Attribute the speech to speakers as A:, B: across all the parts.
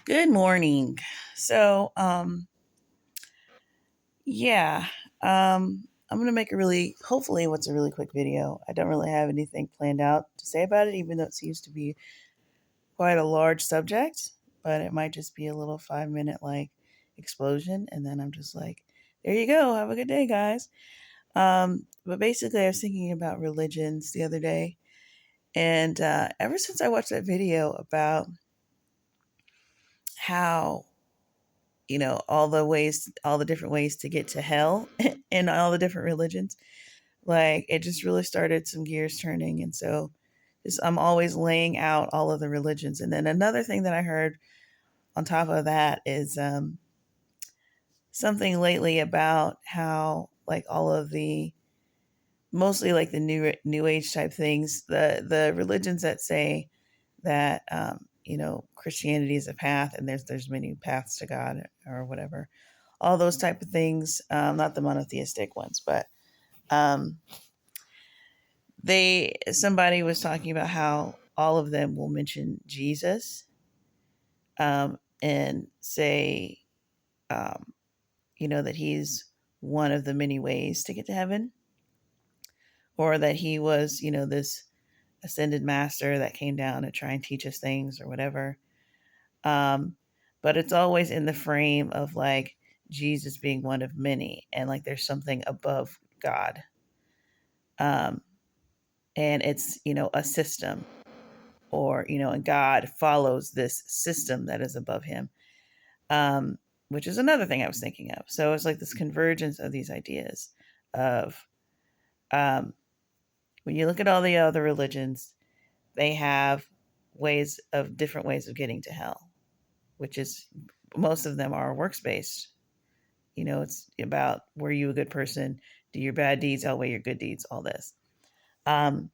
A: Good morning. So, yeah, I'm gonna make hopefully, what's a really quick video. I don't really have anything planned out to say about it, even though it seems to be quite a large subject. But it might just be a little 5 minute explosion, and then I'm just like, there you go. Have a good day, guys. But basically, I was thinking about religions the other day, and ever since I watched that video about how all the different ways to get to hell in all the different religions, like it just really started some gears turning. And so just I'm always laying out all of the religions. And then another thing that I heard on top of that is something lately about how like all of the mostly like the new age type things, the religions that say that Christianity is a path and there's many paths to God or whatever, all those type of things, not the monotheistic ones, but um, they somebody was talking about how all of them will mention Jesus, and say, um, that he's one of the many ways to get to heaven, or that he was, this ascended master that came down to try and teach us things or whatever. Um, but it's always in the frame of like Jesus being one of many, and like there's something above God. Um, and it's, a system, or, and God follows this system that is above him. Which is another thing I was thinking of. So it's like this convergence of these ideas of, um, when you look at all the other religions, they have different ways of getting to hell, which is most of them are works based. It's about, were you a good person? Do your bad deeds outweigh your good deeds? All this. Um,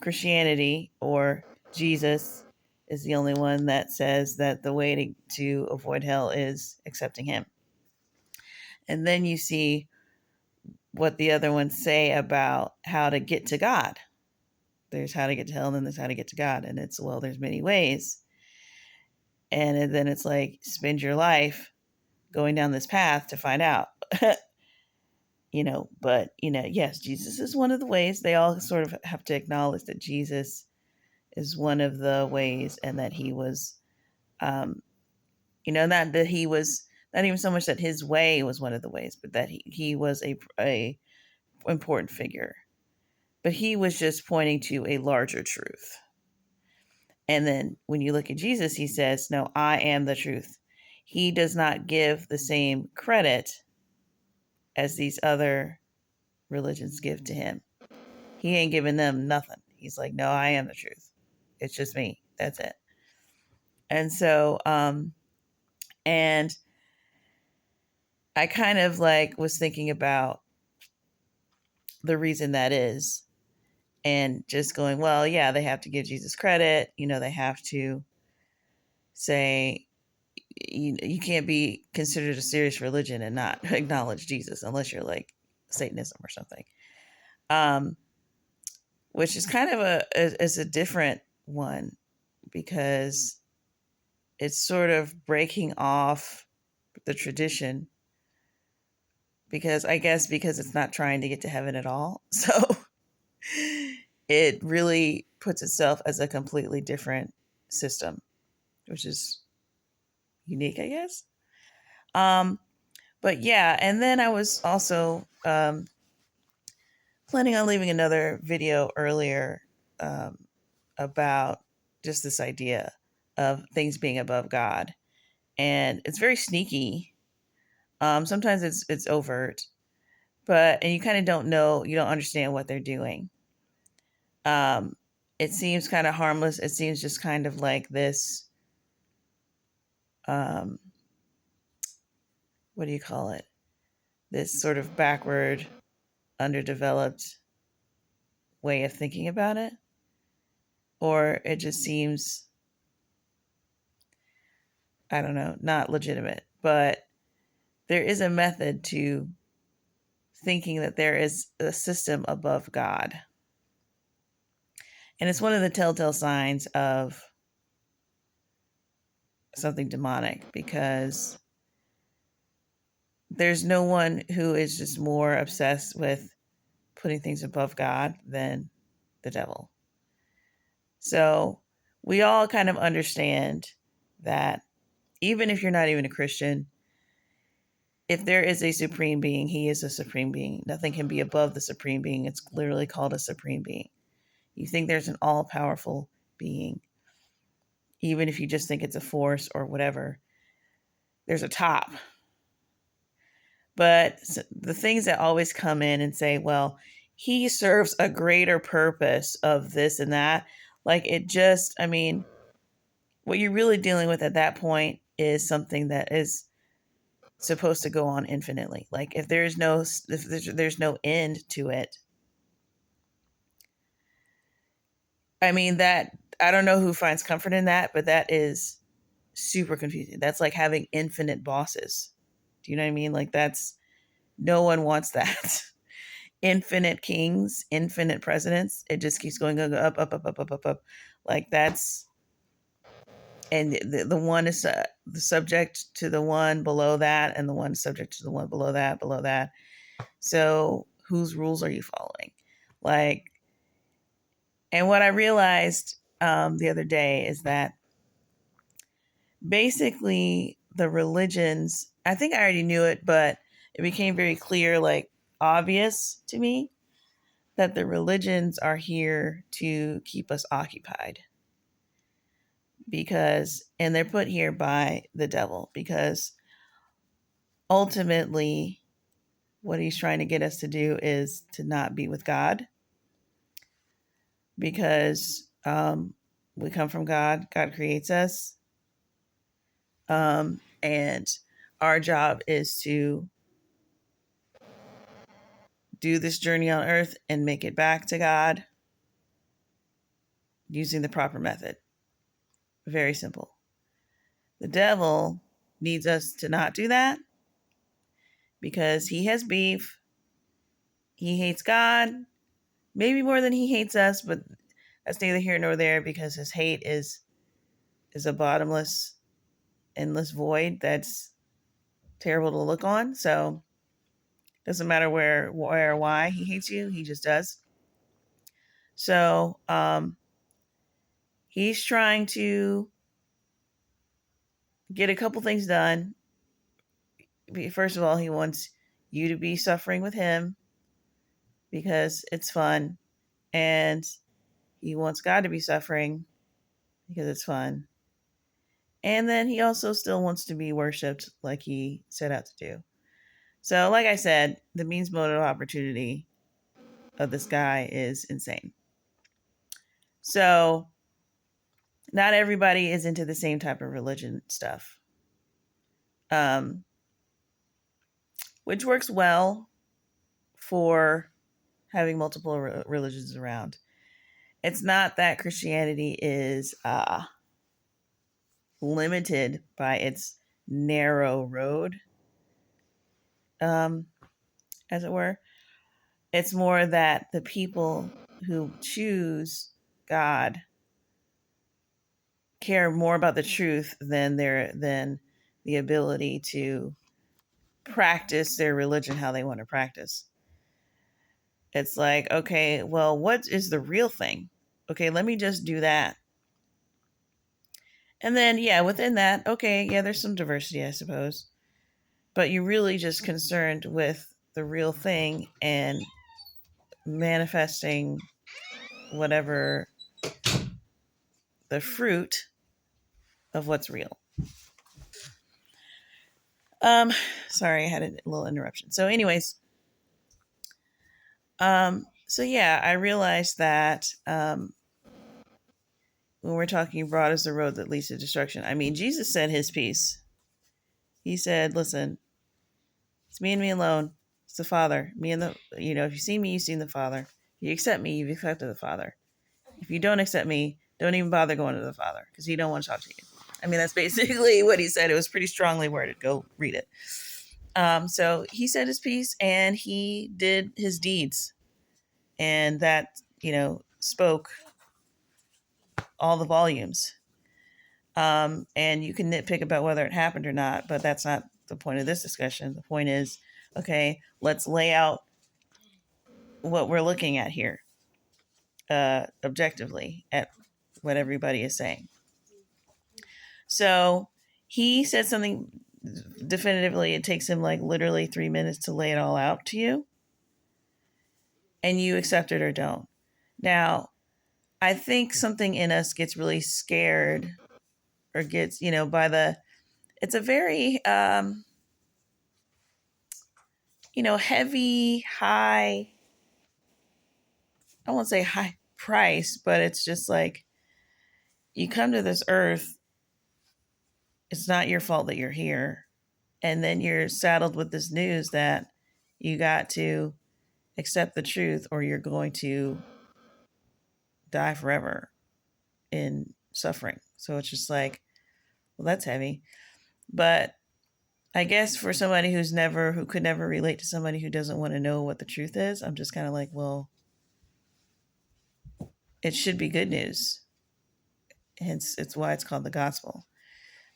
A: Christianity or Jesus is the only one that says that the way to avoid hell is accepting him. And then you see what the other ones say about how to get to God. There's how to get to hell, and then there's how to get to God. And it's, well, there's many ways. And then it's like, spend your life going down this path to find out. But yes, Jesus is one of the ways. They all sort of have to acknowledge that Jesus is one of the ways, and that he was, not that he was, not even so much that his way was one of the ways, but that he was a important figure. But he was just pointing to a larger truth. And then when you look at Jesus, he says, no, I am the truth. He does not give the same credit as these other religions give to him. He ain't giving them nothing. He's like, no, I am the truth. It's just me. That's it. And so, and I kind of like was thinking about the reason that is, and just going, well, yeah, they have to give Jesus credit. They have to say, you can't be considered a serious religion and not acknowledge Jesus unless you're like Satanism or something. Which is kind of a different one, because it's sort of breaking off the tradition, because I guess because it's not trying to get to heaven at all. So it really puts itself as a completely different system, which is unique, I guess. Um, but yeah, and then I was also planning on leaving another video earlier, um, about just this idea of things being above God, and it's very sneaky. Sometimes it's overt, and you kind of you don't understand what they're doing. Um, it seems kind of harmless. It seems just kind of like this. Um, what do you call it? This sort of backward, underdeveloped way of thinking about it, or it just seems, I don't know, not legitimate. But there is a method to thinking that there is a system above God. And it's one of the telltale signs of something demonic, because there's no one who is just more obsessed with putting things above God than the devil. So we all kind of understand that even if you're not even a Christian, if there is a supreme being, he is a supreme being. Nothing can be above the supreme being. It's literally called a supreme being. You think there's an all powerful being, even if you just think it's a force or whatever, there's a top. But the things that always come in and say, well, he serves a greater purpose of this and that, like it just, I mean, what you're really dealing with at that point is something that is supposed to go on infinitely. Like if there's no end to it. I mean, that, I don't know who finds comfort in that, but that is super confusing. That's like having infinite bosses. Do you know what I mean? Like that's, no one wants that. Infinite kings, infinite presidents. It just keeps going up, up, up, up, up, up, up. Like that's, and the one is the subject to the one below that, and the one subject to the one below that, below that. So whose rules are you following? Like, and what I realized the other day is that basically the religions, I think I already knew it, but it became very clear, like obvious to me, that the religions are here to keep us occupied. Because, and they're put here by the devil, because ultimately what he's trying to get us to do is to not be with God. Because we come from God, God creates us. And our job is to do this journey on earth and make it back to God using the proper method. Very simple. The devil needs us to not do that because he has beef. He hates God, maybe more than he hates us, but that's neither here nor there, because his hate is a bottomless, endless void that's terrible to look on. So doesn't matter where or why he hates you, he just does. So he's trying to get a couple things done. First of all, he wants you to be suffering with him because it's fun. And he wants God to be suffering because it's fun. And then he also still wants to be worshipped like he set out to do. So, like I said, the means mode of opportunity of this guy is insane. So, not everybody is into the same type of religion stuff, which works well for having multiple religions around. It's not that Christianity is limited by its narrow road, as it were. It's more that the people who choose God care more about the truth than the ability to practice their religion how they want to practice. It's like, okay, well, what is the real thing? Okay, let me just do that. And then, yeah, within that, okay, yeah, there's some diversity, I suppose. But you're really just concerned with the real thing and manifesting whatever the fruit of what's real. Sorry, I had a little interruption. So, anyways, so yeah, I realized that when we're talking broad is the road that leads to destruction, I mean, Jesus said his piece. He said, listen, it's me and me alone. It's the Father. Me and if you see me, you've seen the Father. If you accept me, you've accepted the Father. If you don't accept me, don't even bother going to the Father because he don't want to talk to you. I mean, that's basically what he said. It was pretty strongly worded. Go read it. So he said his piece and he did his deeds. And that, spoke all the volumes. And you can nitpick about whether it happened or not, but that's not the point of this discussion. The point is, okay, let's lay out what we're looking at here, objectively, at what everybody is saying. So he said something definitively. It takes him like literally 3 minutes to lay it all out to you, and you accept it or don't. Now, I think something in us gets really scared, or gets, by it's a very, heavy, high, I won't say high price, but it's just like, you come to this earth, it's not your fault that you're here. And then you're saddled with this news that you got to accept the truth or you're going to die forever in suffering. So it's just like, well, that's heavy. But I guess for somebody who could never relate to somebody who doesn't want to know what the truth is, I'm just kind of like, well, it should be good news. Hence, it's why it's called the gospel.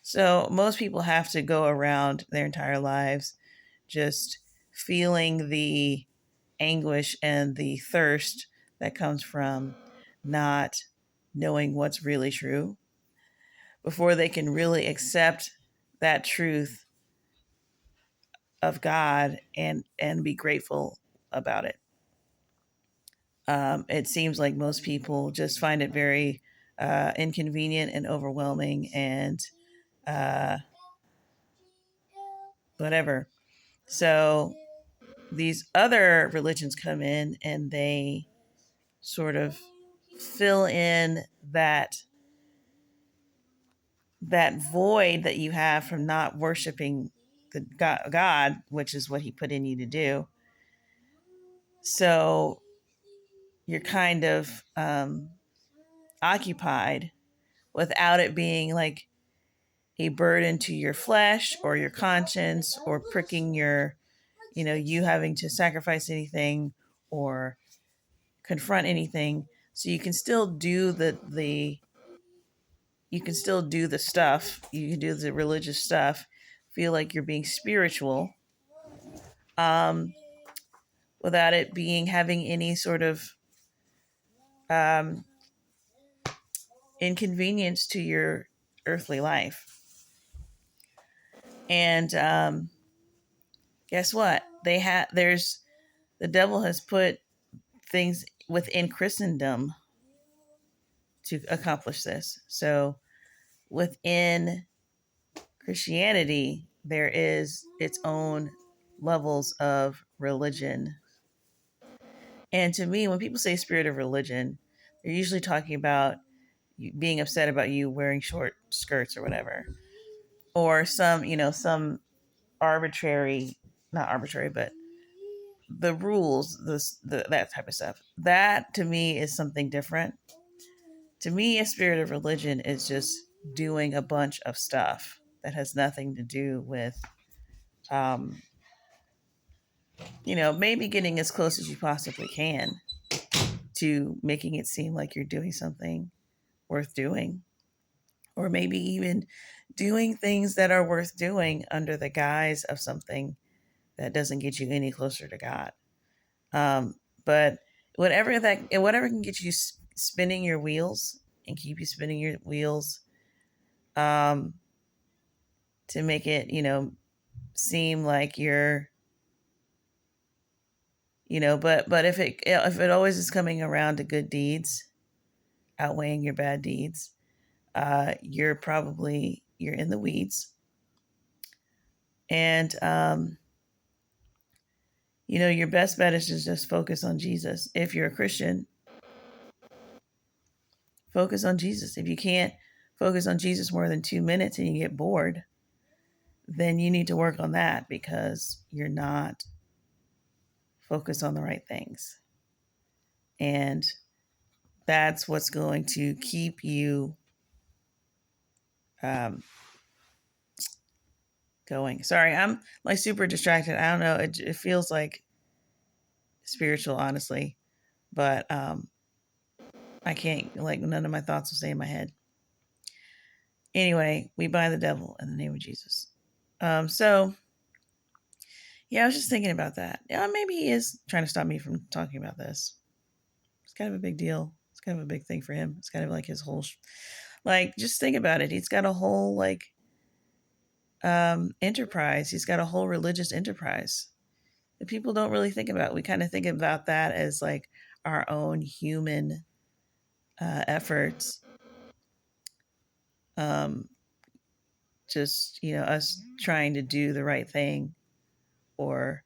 A: So most people have to go around their entire lives just feeling the anguish and the thirst that comes from not knowing what's really true before they can really accept that truth of God and be grateful about it. It seems like most people just find it very inconvenient and overwhelming and uh, whatever. So these other religions come in and they sort of fill in that void that you have from not worshiping the God, which is what he put in you to do. So you're kind of occupied without it being like a burden to your flesh or your conscience or pricking your, you having to sacrifice anything or confront anything. So you can still do the you can still do the stuff. You can do the religious stuff, feel like you're being spiritual, um, without it being having any sort of um, inconvenience to your earthly life. And guess what? The devil has put things within Christendom to accomplish this. So within Christianity, there is its own levels of religion. And to me, when people say spirit of religion, they're usually talking about you being upset about you wearing short skirts or whatever, or some arbitrary, not arbitrary, but the rules, that type of stuff. That to me is something different. To me, a spirit of religion is just doing a bunch of stuff that has nothing to do with, um, maybe getting as close as you possibly can to making it seem like you're doing something worth doing, or maybe even doing things that are worth doing under the guise of something that doesn't get you any closer to God. But whatever can get you spinning your wheels and keep you spinning your wheels, um, to make it, seem like you're, but if it always is coming around to good deeds outweighing your bad deeds, you're in the weeds. And your best bet is to just focus on Jesus. If you're a Christian, focus on Jesus. If you can't focus on Jesus more than 2 minutes and you get bored, then you need to work on that because you're not focused on the right things. And that's what's going to keep you going. Sorry, I'm like super distracted. I don't know. It feels like spiritual, honestly, but I can't, like, none of my thoughts will stay in my head. Anyway, we bind the devil in the name of Jesus. So yeah, I was just thinking about that. Yeah, maybe he is trying to stop me from talking about this. It's kind of a big deal. It's kind of a big thing for him. It's kind of like his whole, like, just think about it. He's got a whole like enterprise. He's got a whole religious enterprise that people don't really think about. We kind of think about that as like our own human efforts. Um, just, us trying to do the right thing, or,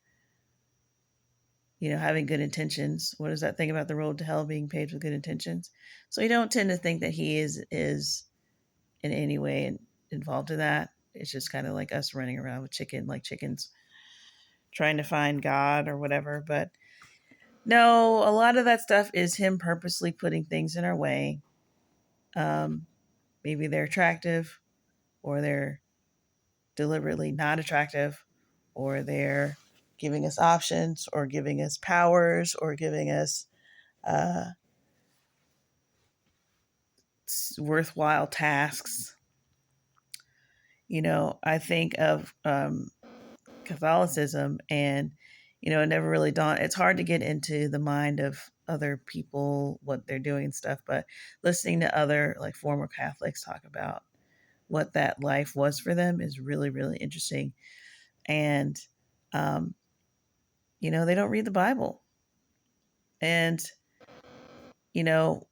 A: having good intentions. What is that thing about the road to hell being paved with good intentions? So you don't tend to think that he is in any way involved in that. It's just kind of like us running around with like chickens, trying to find God or whatever. But no, a lot of that stuff is him purposely putting things in our way. Maybe they're attractive, or they're deliberately not attractive, or they're giving us options, or giving us powers, or giving us uh, worthwhile tasks. I think of Catholicism, and it never really dawned. It's hard to get into the mind of other people, what they're doing and stuff, but listening to other like former Catholics talk about what that life was for them is really, really interesting. And um, they don't read the Bible. And you know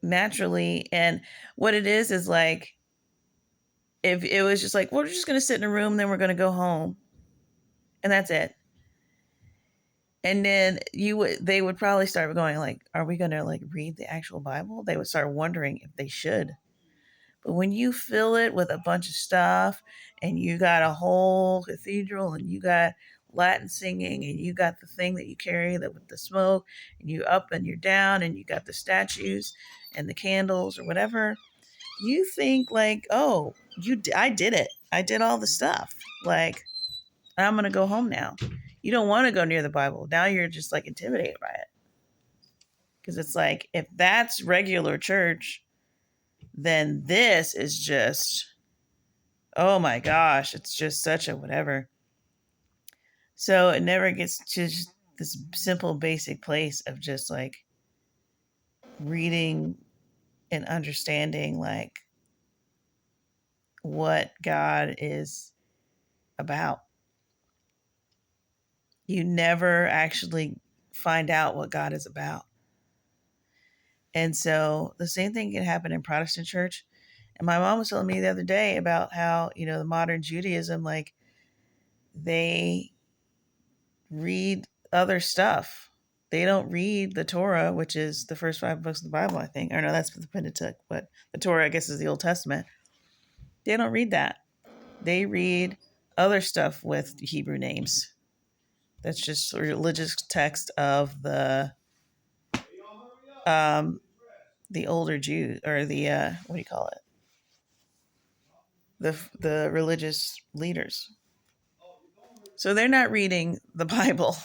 A: naturally, and what it is like, if it was just like, we're just going to sit in a room, then we're going to go home, and that's it. And then they would probably start going like, are we going to like read the actual Bible? They would start wondering if they should. But when you fill it with a bunch of stuff, and you got a whole cathedral, and you got Latin singing, and you got the thing that you carry that with the smoke, and you up and you're down, and you got the statues and the candles or whatever, you think like, oh, I did it. I did all the stuff. Like, I'm going to go home now. You don't want to go near the Bible. Now you're just like intimidated by it. Because it's like, if that's regular church, then this is just, oh my gosh, it's just such a whatever. So it never gets to just this simple, basic place of just like reading and understanding like what God is about. You never actually find out what God is about. And so the same thing can happen in Protestant church. And my mom was telling me the other day about how, the modern Judaism, like, they read other stuff. They don't read the Torah, which is the first 5 books of the Bible, I think. Or no, that's the Pentateuch, but the Torah, I guess, is the Old Testament. They don't read that. They read other stuff with Hebrew names. That's just religious text of the older Jews, or the what do you call it? The religious leaders. So they're not reading the Bible.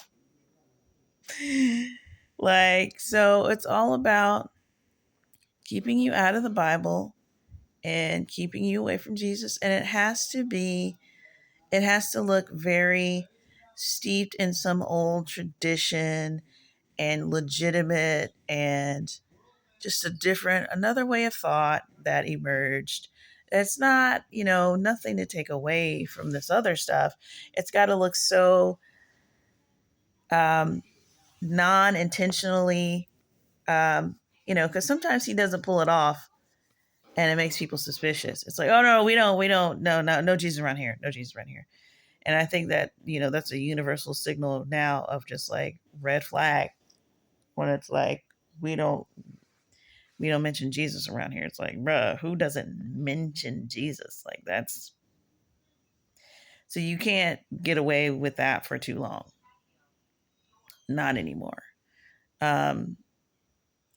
A: Like, so it's all about keeping you out of the Bible and keeping you away from Jesus. And it has to look very steeped in some old tradition and legitimate, and just another way of thought that emerged. It's not, nothing to take away from this other stuff. It's got to look so non-intentionally, because sometimes he doesn't pull it off, and it makes people suspicious. It's like, oh no, we don't, no Jesus around here, no Jesus around here. And I think that, that's a universal signal now of just like red flag, when it's like, we don't mention Jesus around here. It's like, bruh, who doesn't mention Jesus? Like, that's, so you can't get away with that for too long. Not anymore. And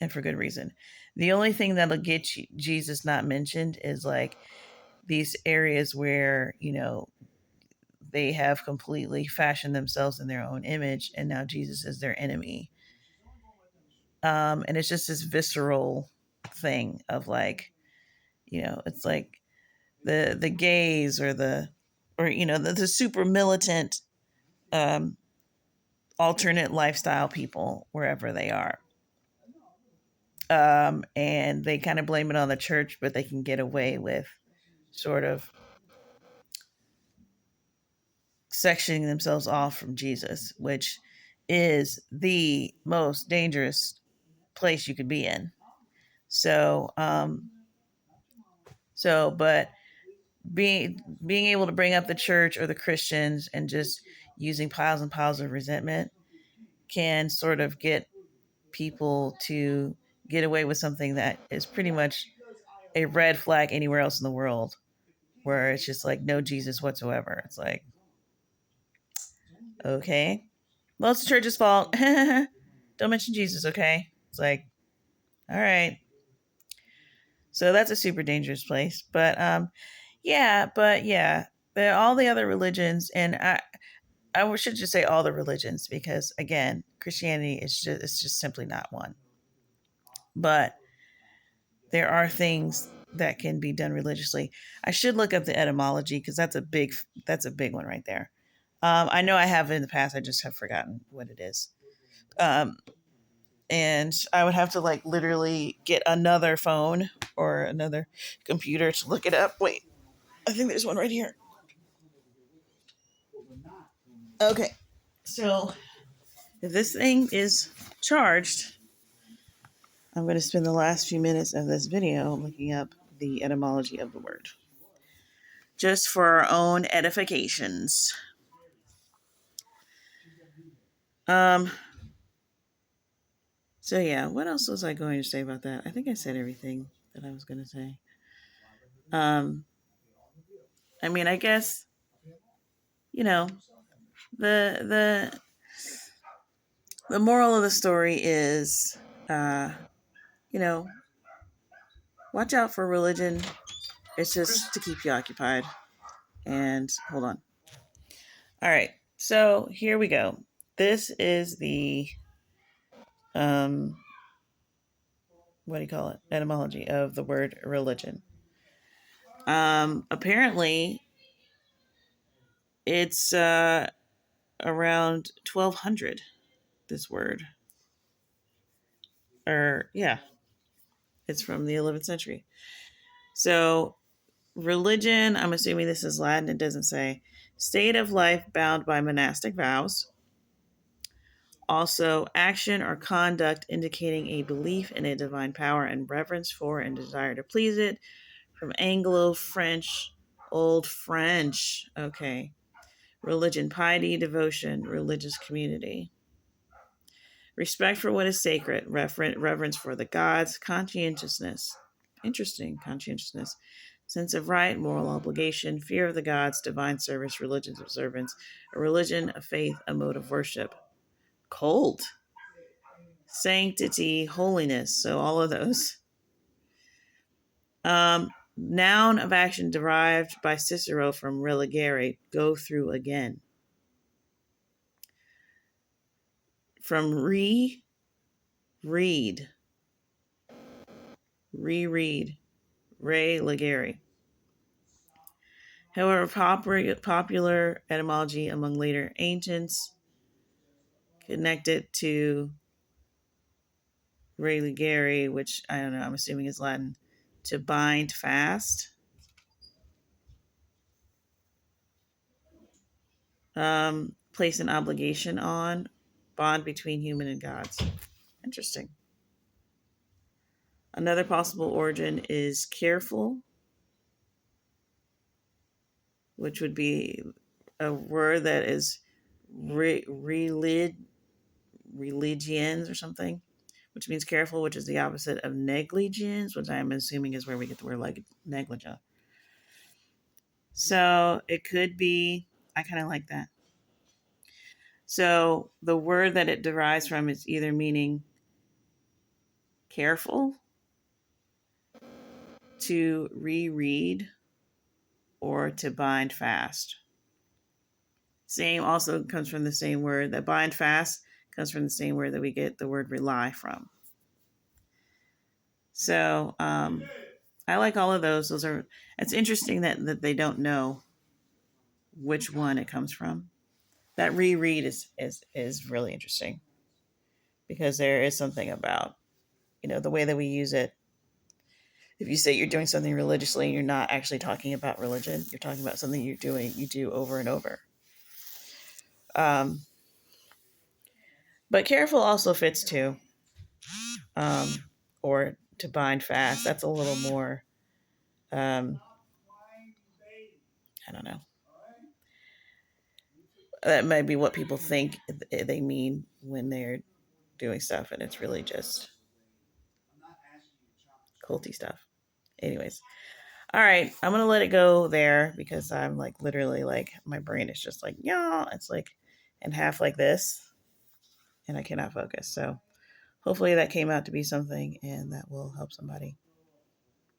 A: for good reason. The only thing that'll get Jesus not mentioned is like these areas where, they have completely fashioned themselves in their own image, and now Jesus is their enemy. And it's just this visceral thing of like, It's like the gays or the super militant um, alternate lifestyle people wherever they are. And they kind of blame it on the church, but they can get away with sort of sectioning themselves off from Jesus, which is the most dangerous place you could be in. But being able to bring up the church or the Christians and just using piles and piles of resentment can sort of get people to get away with something that is pretty much a red flag anywhere else in the world, where it's just like no Jesus whatsoever. It's like, okay, well, it's the church's fault. Don't mention Jesus, okay? It's like, all right. So that's a super dangerous place. But yeah, all the other religions, and I should just say all the religions, because again, Christianity it's just simply not one. But there are things that can be done religiously. I should look up the etymology, because that's a big one right there. I know I have in the past. I just have forgotten what it is. And I would have to like literally get another phone or another computer to look it up. Wait, I think there's one right here. Okay, so if this thing is charged, I'm going to spend the last few minutes of this video looking up the etymology of the word, just for our own edifications. So yeah, what else was I going to say about that? I think I said everything that I was going to say. I mean, I guess, the moral of the story is, watch out for religion. It's just to keep you occupied. And hold on. All right, so here we go. This is the what do you call it? Etymology of the word religion. Apparently, it's around 1200. This word, it's from the 11th century. So, religion, I'm assuming this is Latin. It doesn't say. State of life bound by monastic vows. Also, action or conduct indicating a belief in a divine power and reverence for and desire to please it. From Anglo-French, Old French. Okay. Religion, piety, devotion, religious community. Respect for what is sacred, reverence for the gods, conscientiousness. Interesting, conscientiousness. Sense of right, moral obligation, fear of the gods, divine service, religion's observance, a religion, a faith, a mode of worship. Cult. Sanctity, holiness. So all of those. Noun of action derived by Cicero from religere, go through again. From reread, religere. However, popular etymology among later ancients connected to religere, which I don't know, I'm assuming is Latin, to bind fast. Place an obligation on, bond between human and gods. Interesting. Another possible origin is careful, which would be a word that is religions or something, which means careful, which is the opposite of negligence, which I'm assuming is where we get the word like negligent. So it could be, I kind of like that. So the word that it derives from is either meaning careful, to reread, or to bind fast. Same also comes from the same word. That bind fast comes from the same word that we get the word rely from. So I like all of those. It's interesting that they don't know which one it comes from. That reread is really interesting because there is something about, the way that we use it. If you say you're doing something religiously and you're not actually talking about religion, you're talking about something you do over and over. Um, but careful also fits too. Um, or to bind fast. That's a little more, I don't know. That might be what people think they mean when they're doing stuff, and it's really just culty stuff. Anyways, all right, I'm gonna let it go there because I'm like literally like my brain is just like yeah, it's like and half like this, and I cannot focus. So hopefully that came out to be something, and that will help somebody.